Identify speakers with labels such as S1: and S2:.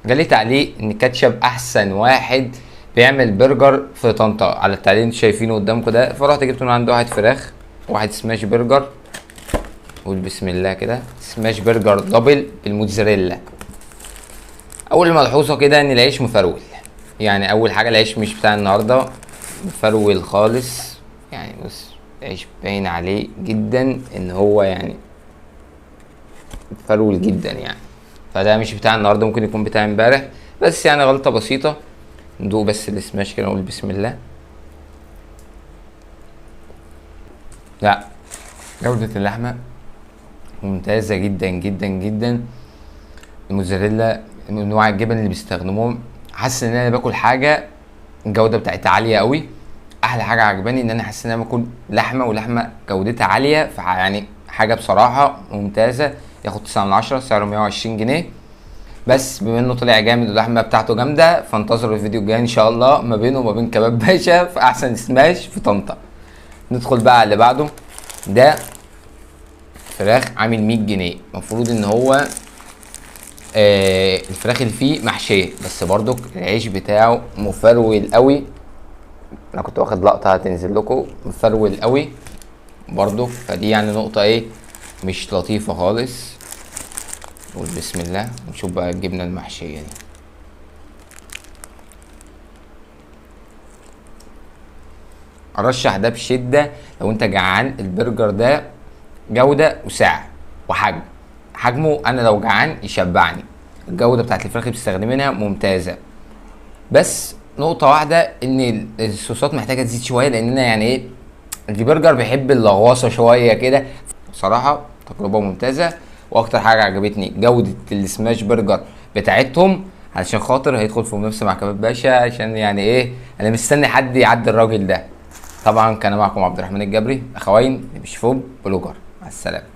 S1: جالي تعليق ان كاتشب احسن واحد بيعمل برجر في طنطا، على التعليق اللي انتوا شايفينه قدامكم ده. فرحت جبت من عنده واحد فراخ، واحد سماش برجر، قول بسم الله كده، سماش برجر دبل بالموتزاريلا. اول ملحوظه كده ان العيش مفرول، يعني اول حاجه العيش مش بتاع النهارده، مفرول خالص. يعني بص العيش باين عليه جدا ان هو يعني مفرول جدا يعني، فده مش بتاع النهارده، ممكن يكون بتاع امبارح، بس يعني غلطه بسيطه. ندوق بس السماش كده، نقول بسم الله. لا، جوده اللحمه ممتازه جدا جدا جدا. الموتزاريلا من انواع الجبن اللي بيستخدموهم، حاسس ان انا باكل حاجه الجوده بتاعتها عاليه قوي. احلى حاجه عجباني ان انا حاسس ان انا باكل لحمه، ولحمه جودتها عاليه، يعني حاجه بصراحه ممتازه. ياخد 9 من 10، سعره 120 جنيه. بس بما انه طلع جامد واللحمه بتاعته جامده، فانتظروا الفيديو الجاي ان شاء الله ما بينه وما بين كباب باشا في احسن سماش في طنطا. ندخل بقى على اللي بعده. ده فراخ عامل 100 جنيه، المفروض ان هو الفراخ اللي فيه محشيه، بس برضك العيش بتاعه مفرول قوي. انا كنت واخد لقطه هتنزل لكم، مفرول قوي برضك، فدي يعني نقطه ايه مش لطيفه خالص. نقول بسم الله ونشوف بقى الجبنه المحشيه دي. ارشح ده بشده لو انت جعان. البرجر ده جوده وسعر وحجم، حجمه انا لو جعان يشبعني. الجوده بتاعت الفراخ اللي بتستخدمينها ممتازه، بس نقطه واحده ان الصوصات محتاجه تزيد شويه، لان انا يعني ايه البرجر بيحب اللغواصه شويه كده. بصراحه تجربه ممتازه. واكتر حاجه عجبتني جوده السماش برجر بتاعتهم، علشان خاطر هيدخل في منافسه مع كباب باشا، عشان يعني ايه انا مستني حد يعدي الراجل ده. طبعا كان معكم عبد الرحمن الجبري، اخوين اللي بيشوفوه بلوجر. مع السلامه.